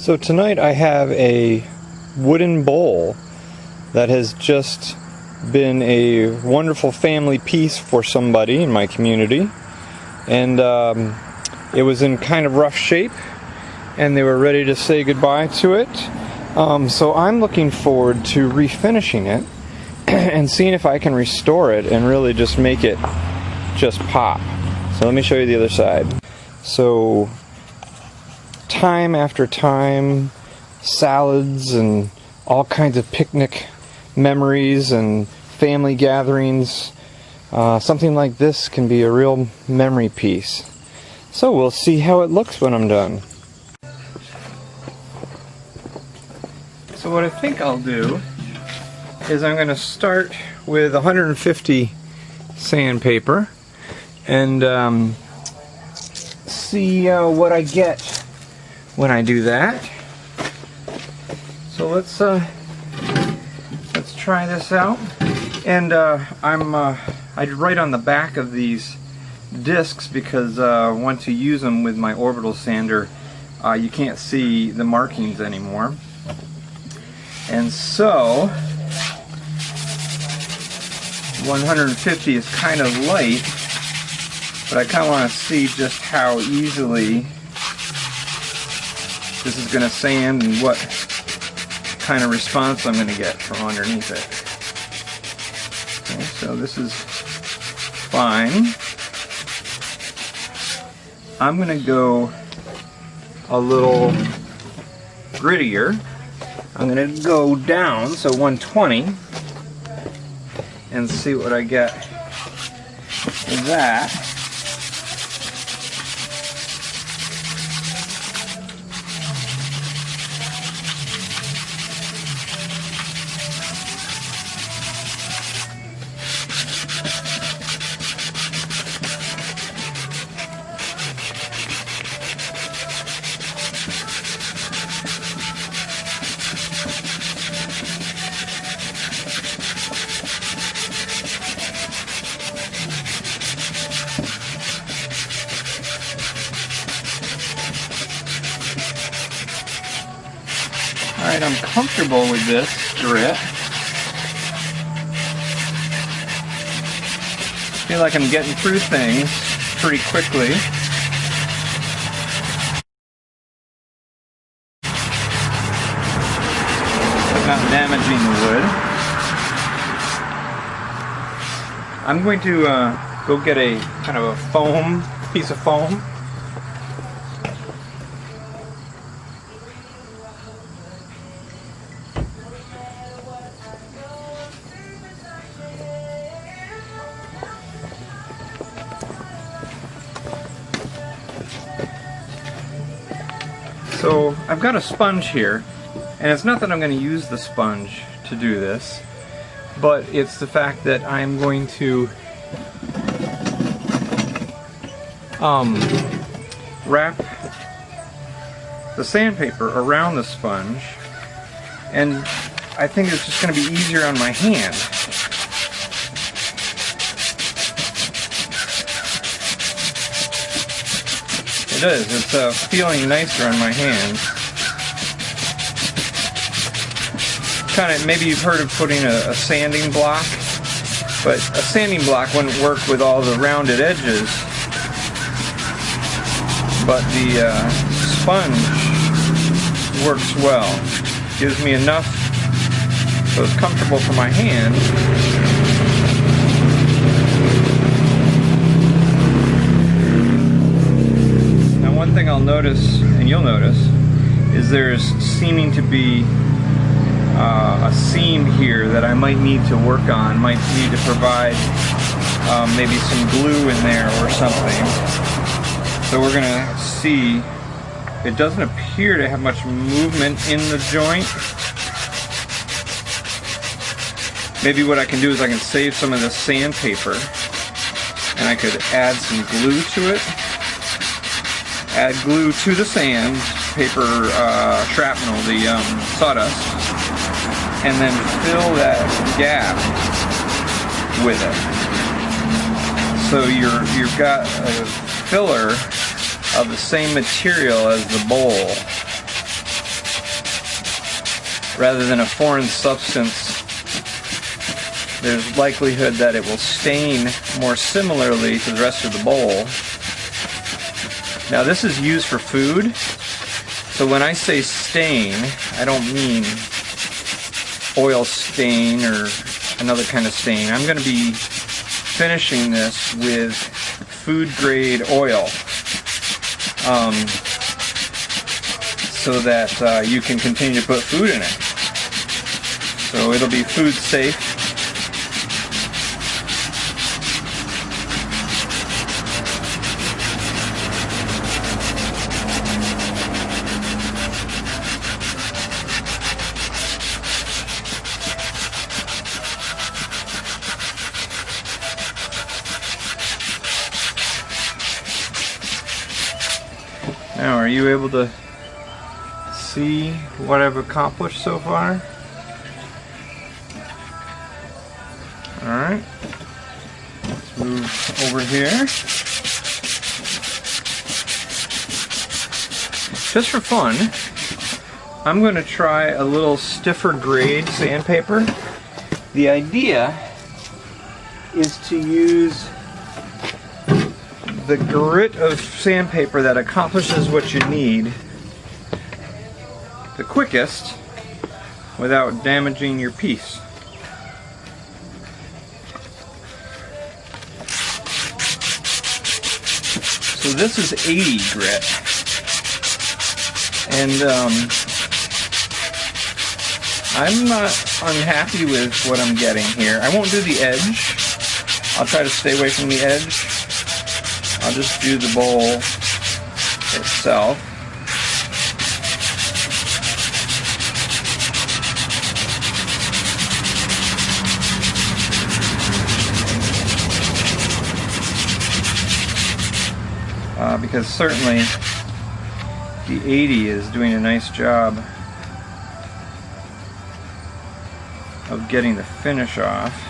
So tonight I have a wooden bowl that has just been a wonderful family piece for somebody in my community, and it was in kind of rough shape and they were ready to say goodbye to it. So I'm looking forward to refinishing it and seeing if I can restore it and really just make it just pop. So let me show you the other side. So time after time, salads and all kinds of picnic memories and family gatherings. Something like this can be a real memory piece. So we'll see how it looks when I'm done. So what I think I'll do is I'm going to start with 150 sandpaper and see what I get when I do that. So let's try this out. And I write on the back of these discs because I want to use them with my orbital sander. You can't see the markings anymore. And so 150 is kind of light, but I kind of want to see just how easily this is going to sand and what kind of response I'm going to get from underneath it. Okay, so this is fine. I'm going to go a little grittier. I'm going to go down, so 120, and see what I get with that. Alright, I'm comfortable with this grit. Feel like I'm getting through things pretty quickly. Not damaging the wood. I'm going to go get a kind of a piece of foam. So I've got a sponge here, and it's not that I'm going to use the sponge to do this, but it's the fact that I'm going to wrap the sandpaper around the sponge, and I think it's just going to be easier on my hand. It is. It's feeling nicer on my hands. Kind of, maybe you've heard of putting a sanding block, but a sanding block wouldn't work with all the rounded edges. But the sponge works well. Gives me enough so it's comfortable for my hand. One thing I'll notice, and you'll notice, is there's seeming to be a seam here that I might need to work on, might need to provide maybe some glue in there or something. So we're going to see. It doesn't appear to have much movement in the joint. Maybe what I can do is I can save some of the sandpaper and I could add some glue to it. Add glue to the sandpaper shrapnel, the sawdust, and then fill that gap with it. So you've got a filler of the same material as the bowl. rather than a foreign substance, there's likelihood that it will stain more similarly to the rest of the bowl. Now this is used for food, so when I say stain, I don't mean oil stain or another kind of stain. I'm going to be finishing this with food grade oil, so that you can continue to put food in it. So it'll be food safe. Now, are you able to see what I've accomplished so far? Alright, let's move over here. Just for fun, I'm going to try a little stiffer grade sandpaper. The idea is to use the grit of sandpaper that accomplishes what you need the quickest without damaging your piece. So this is 80 grit, and I'm not unhappy with what I'm getting here. I won't do the edge. I'll try to stay away from the edge. I'll just do the bowl itself. Because certainly the 80 is doing a nice job of getting the finish off.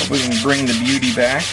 We can bring the beauty back.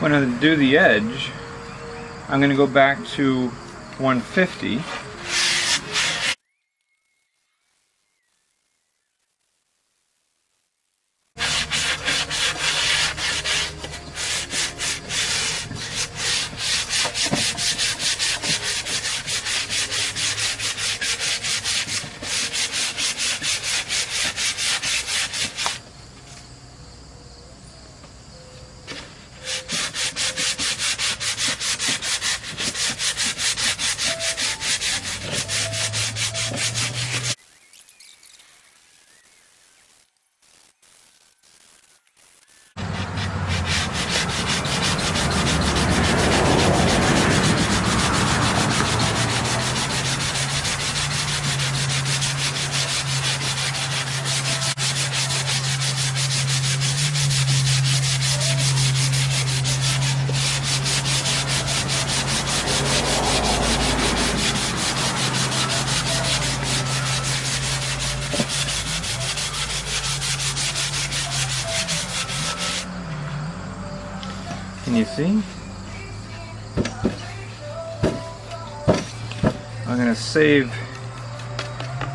When I do the edge, I'm going to go back to 150. Can you see? I'm going to save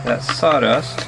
that sawdust.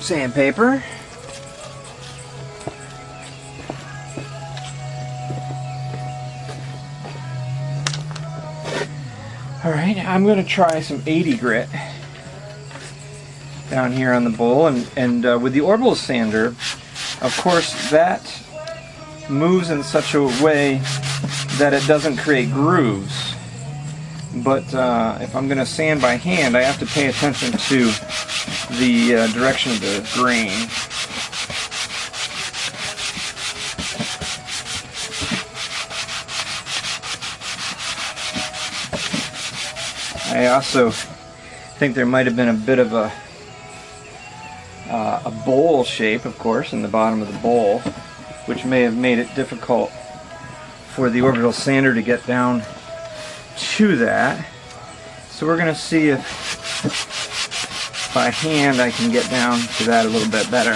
Sandpaper. Alright, I'm going to try some 80 grit down here on the bowl, and with the orbital sander, of course, that moves in such a way that it doesn't create grooves. But if I'm going to sand by hand, I have to pay attention to the direction of the grain. I also think there might have been a bit of a bowl shape, of course, in the bottom of the bowl, which may have made it difficult for the orbital sander to get down to that. So we're going to see if by hand I can get down to that a little bit better.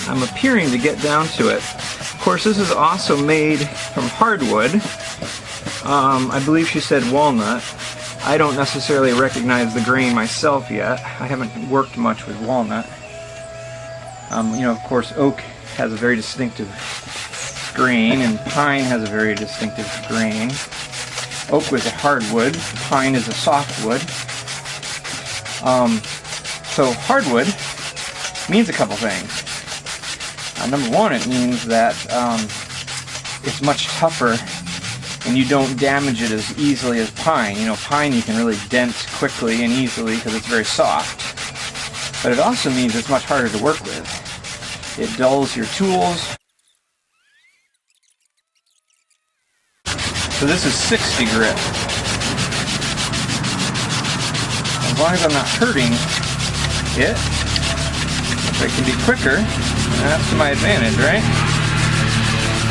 I'm appearing to get down to it. Of course, this is also made from hardwood. I believe she said walnut. I don't necessarily recognize the grain myself yet. I haven't worked much with walnut. You know, of course, oak has a very distinctive grain, and pine has a very distinctive grain. Oak was a hardwood, pine is a softwood. So hardwood means a couple things. Number one, it means that it's much tougher and you don't damage it as easily as pine. You know, pine you can really dent quickly and easily because it's very soft. But it also means it's much harder to work with. It dulls your tools. So this is 60 grit. As long as I'm not hurting it, if it can be quicker, that's to my advantage, right?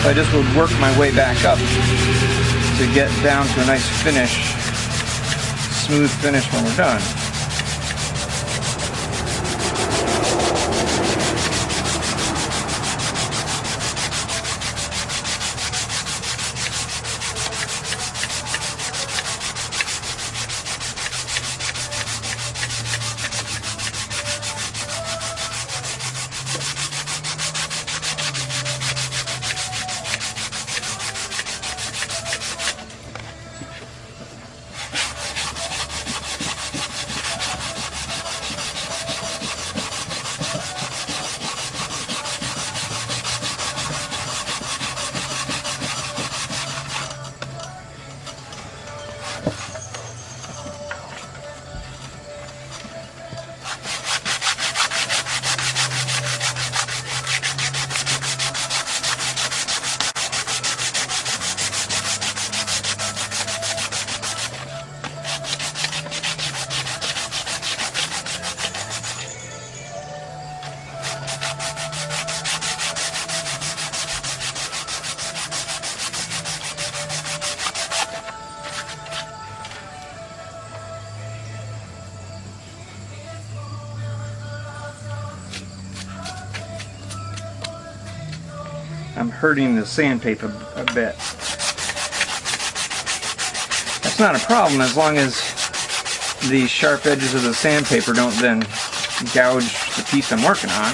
So I just would work my way back up to get down to a nice finish, smooth finish when we're done. I'm hurting the sandpaper a bit. That's not a problem as long as the sharp edges of the sandpaper don't then gouge the piece I'm working on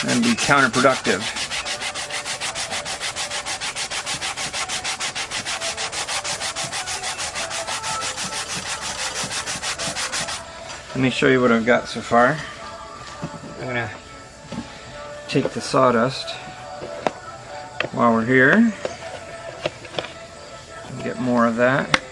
and be counterproductive. Let me show you what I've got so far. I'm going to take the sawdust while we're here and get more of that.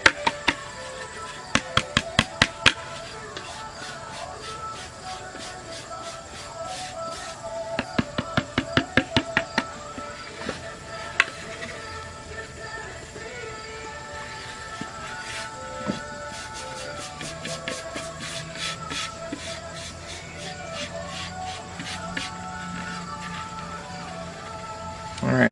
All right.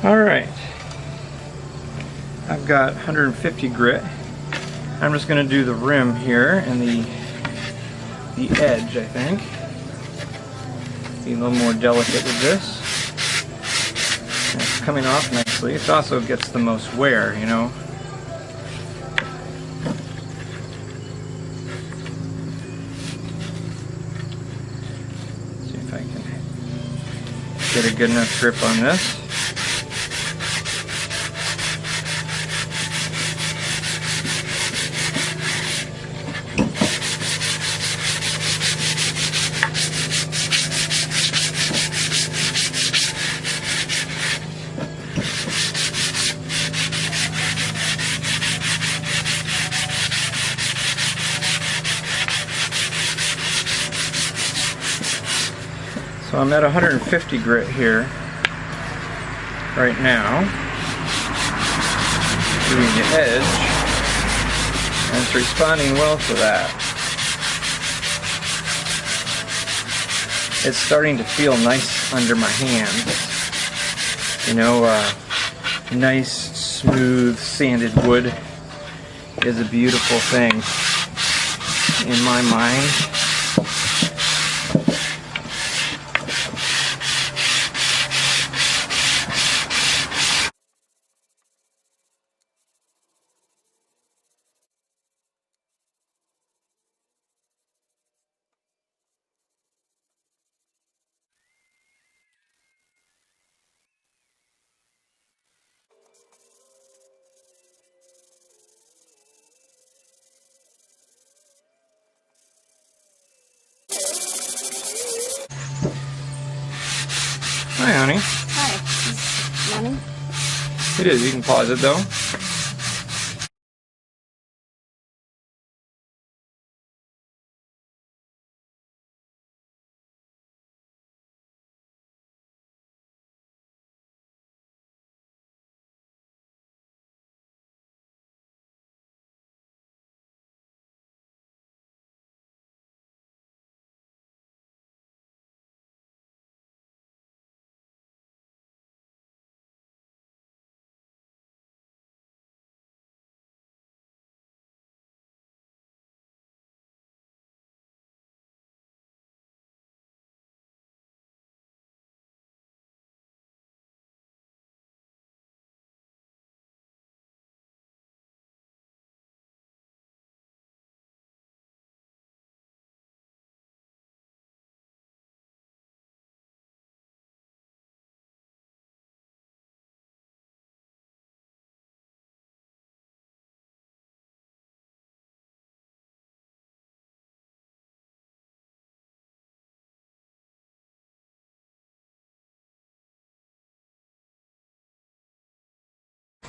Alright, I've got 150 grit. I'm just going to do the rim here and the edge, I think. Be a little more delicate with this. And it's coming off nicely. It also gets the most wear, you know. See if I can get a good enough grip on this. So I'm at 150 grit here right now, doing the edge, and it's responding well to that. It's starting to feel nice under my hand. You know, nice, smooth, sanded wood is a beautiful thing in my mind. Hi, honey. Hi. Is running? It is. You can pause it though.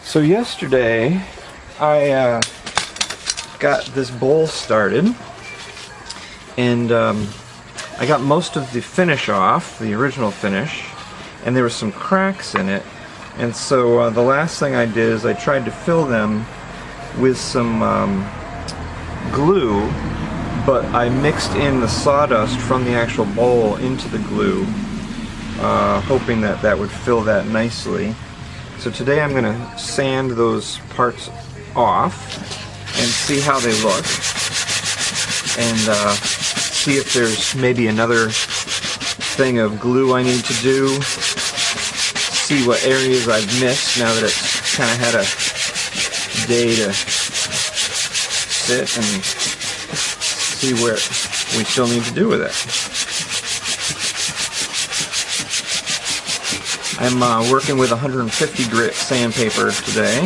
So yesterday I got this bowl started, and I got most of the finish off, the original finish, and there were some cracks in it, and so the last thing I did is I tried to fill them with some glue, but I mixed in the sawdust from the actual bowl into the glue, hoping that that would fill that nicely. So today I'm going to sand those parts off and see how they look, and see if there's maybe another thing of glue I need to do, see what areas I've missed now that it's kind of had a day to sit, and see where we still need to do with it. I'm working with 150 grit sandpaper today.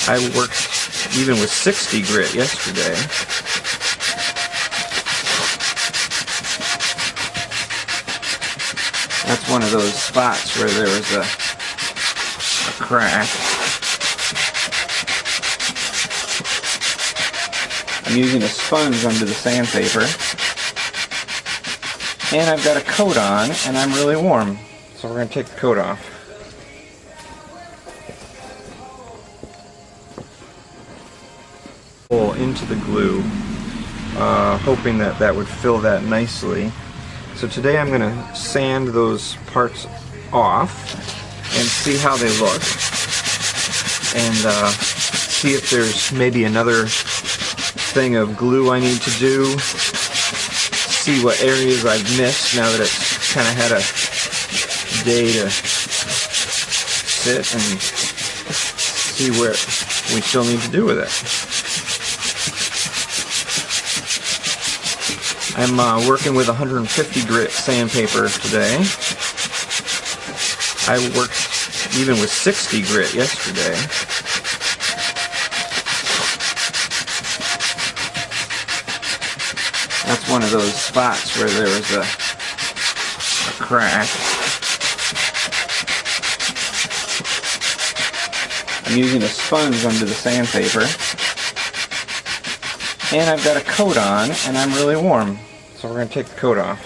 I worked even with 60 grit yesterday. That's one of those spots where there was a crack. I'm using a sponge under the sandpaper, and I've got a coat on, and I'm really warm, so we're going to take the coat off. Pull into the glue, hoping that that would fill that nicely. So today I'm going to sand those parts off and see how they look, and see if there's maybe another thing of glue I need to do, see what areas I've missed now that it's kind of had a day to sit, and see where we still need to do with it. I'm working with 150 grit sandpaper today. I worked even with 60 grit yesterday. That's one of those spots where there was a crack. I'm using a sponge under the sandpaper, and I've got a coat on, and I'm really warm, so we're going to take the coat off.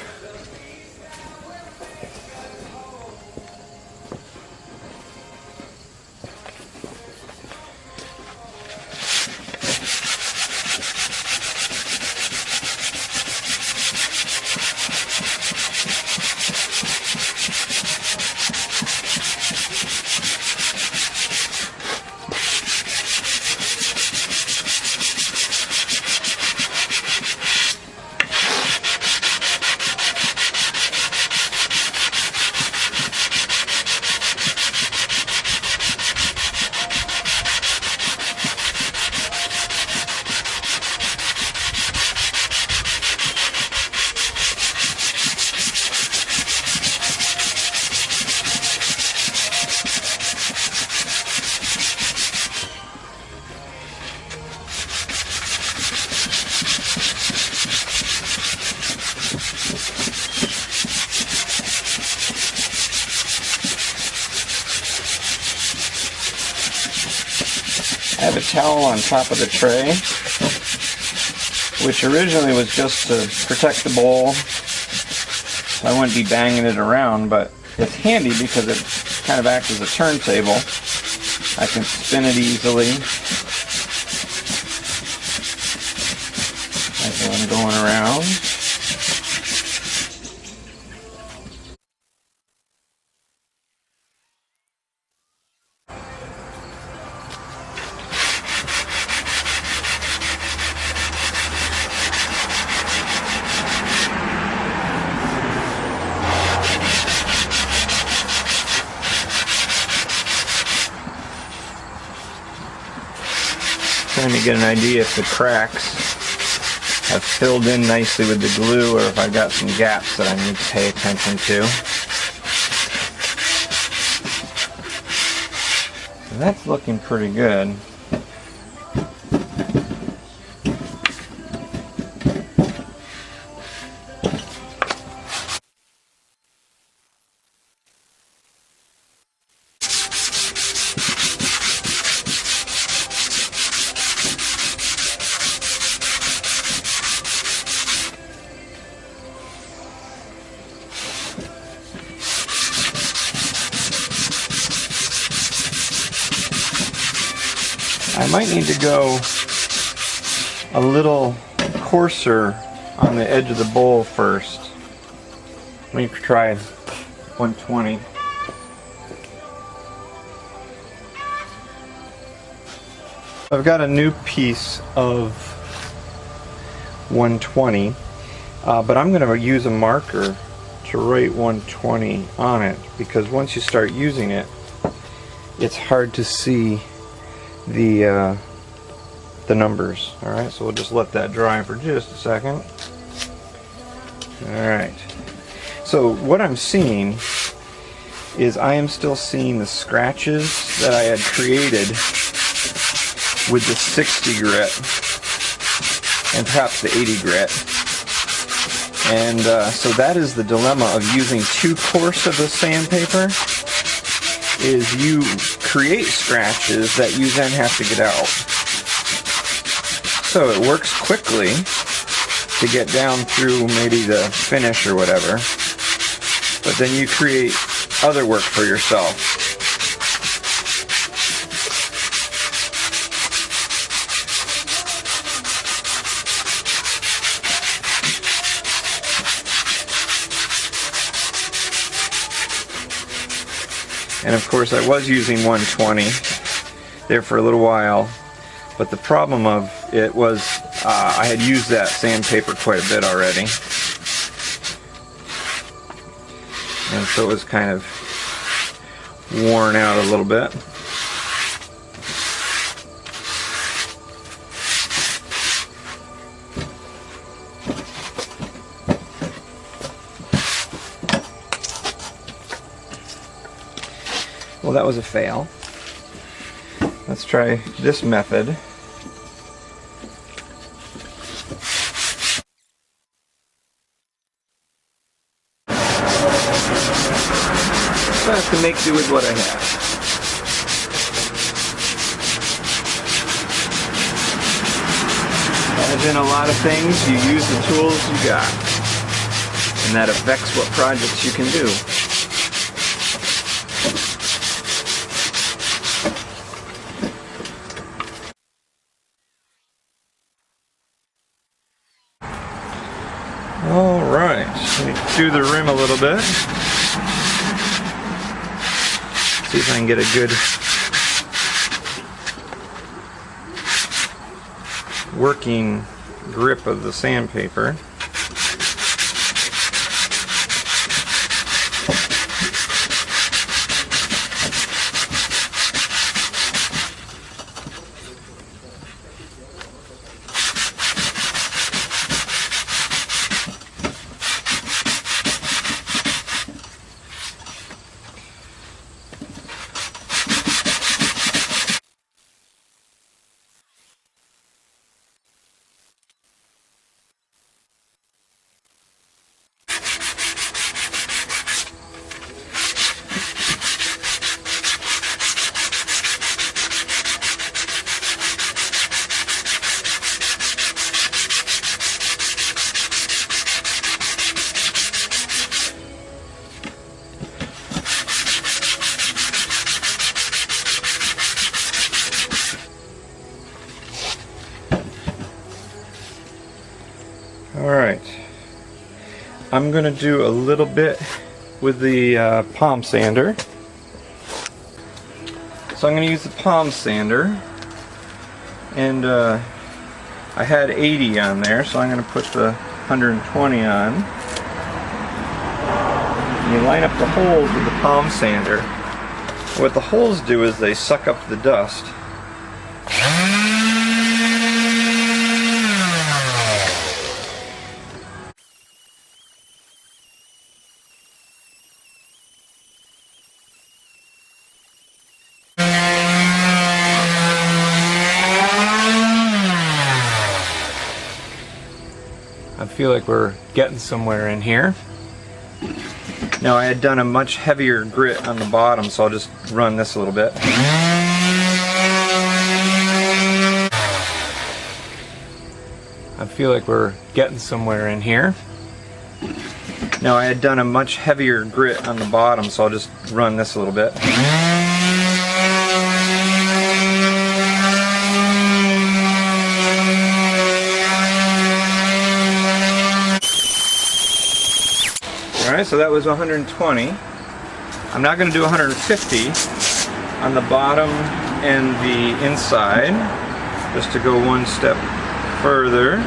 I have a towel on top of the tray, which originally was just to protect the bowl, so I wouldn't be banging it around, but it's handy because it kind of acts as a turntable. I can spin it easily as I'm going around. Trying to get an idea if the cracks have filled in nicely with the glue, or if I've got some gaps that I need to pay attention to. So that's looking pretty good. I might need to go a little coarser on the edge of the bowl first. Let me try 120. I've got a new piece of 120, but I'm going to use a marker to write 120 on it, because once you start using it, it's hard to see the numbers. Alright, so we'll just let that dry for just a second. Alright, so what I'm seeing is I am still seeing the scratches that I had created with the 60 grit and perhaps the 80 grit. And so that is the dilemma of using too coarse of the sandpaper, is you create scratches that you then have to get out. So it works quickly to get down through maybe the finish or whatever, but then you create other work for yourself. And of course I was using 120 there for a little while, but the problem of it was I had used that sandpaper quite a bit already, and so it was kind of worn out a little bit. Well, that was a fail. Let's try this method. So I have to make do with what I have. As in a lot of things, you use the tools you got, and that affects what projects you can do. Alright, let me do the rim a little bit. See if I can get a good working grip of the sandpaper. Alright, I'm going to do a little bit with the palm sander. So I'm going to use the palm sander, and I had 80 on there, so I'm going to put the 120 on. And you line up the holes with the palm sander. What the holes do is they suck up the dust. I feel like we're getting somewhere in here. Now I had done a much heavier grit on the bottom, so I'll just run this a little bit. I feel like we're getting somewhere in here. Now I had done a much heavier grit on the bottom, so I'll just run this a little bit. Alright, so that was 120. I'm not going to do 150 on the bottom and the inside, just to go one step further.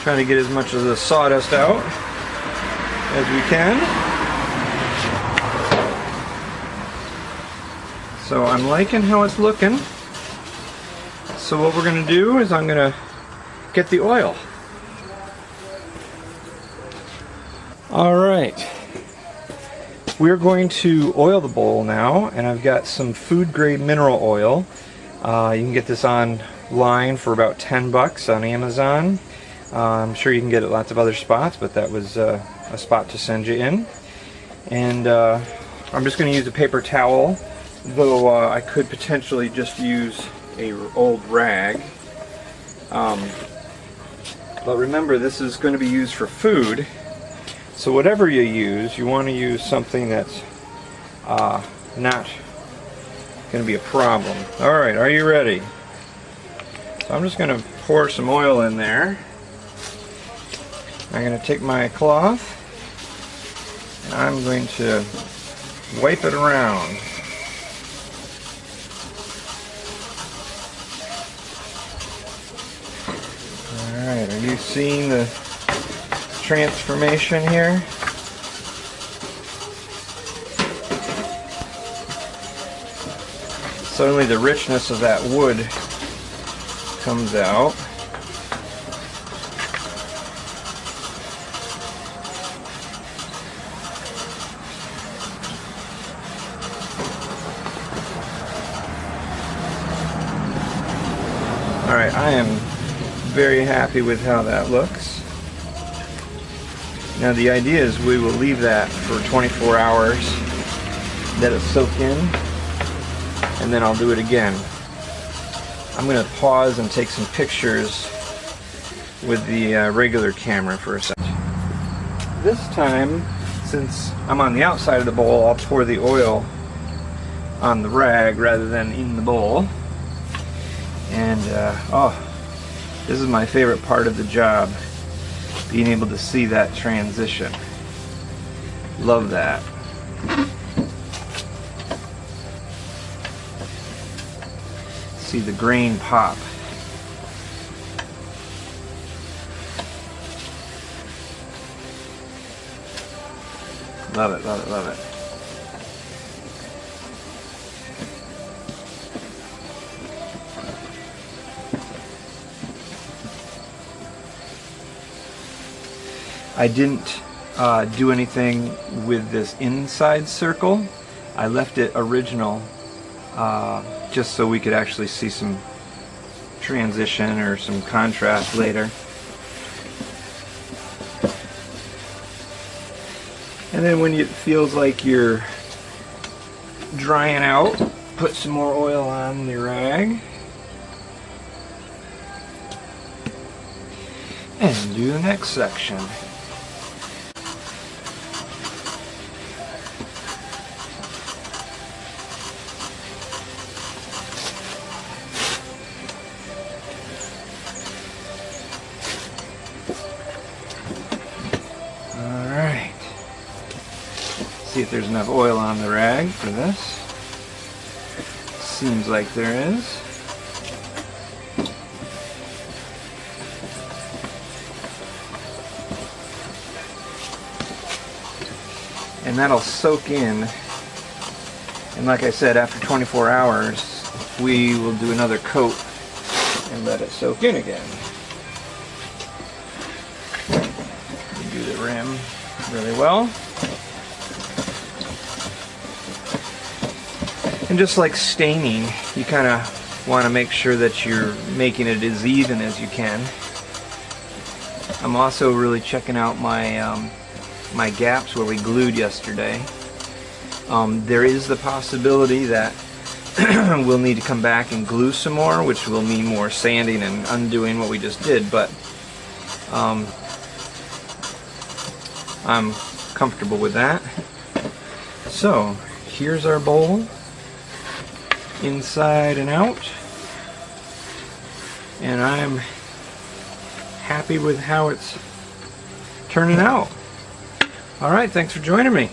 Trying to get as much of the sawdust out as we can. So I'm liking how it's looking. So what we're going to do is I'm going to get the oil. Alright, we're going to oil the bowl now, and I've got some food grade mineral oil. You can get this online for about $10 on Amazon. I'm sure you can get it at lots of other spots, but that was a spot to send you in. And I'm just going to use a paper towel, though I could potentially just use an old rag. But remember, this is going to be used for food, so whatever you use, you want to use something that's not going to be a problem. Alright, are you ready? So I'm just going to pour some oil in there. I'm going to take my cloth and I'm going to wipe it around. Alright, are you seeing the transformation here? Suddenly the richness of that wood comes out. Alright, I am very happy with how that looks. Now the idea is we will leave that for 24 hours, let it soak in, and then I'll do it again. I'm going to pause and take some pictures with the regular camera for a second. This time, since I'm on the outside of the bowl, I'll pour the oil on the rag rather than in the bowl. And oh, this is my favorite part of the job, being able to see that transition. Love that. See the grain pop. Love it, love it, love it. I didn't do anything with this inside circle. I left it original just so we could actually see some transition or some contrast later. And then when it feels like you're drying out, put some more oil on the rag. And do the next section. Alright. See if there's enough oil on the rag for this. Seems like there is. And that'll soak in. And like I said, after 24 hours, we will do another coat and let it soak in again. Do the rim really well. And just like staining, you kind of want to make sure that you're making it as even as you can. I'm also really checking out my my gaps where we glued yesterday. There is the possibility that we'll need to come back and glue some more, which will mean more sanding and undoing what we just did, but I'm comfortable with that. So here's our bowl, inside and out, and I'm happy with how it's turning out. Alright, thanks for joining me.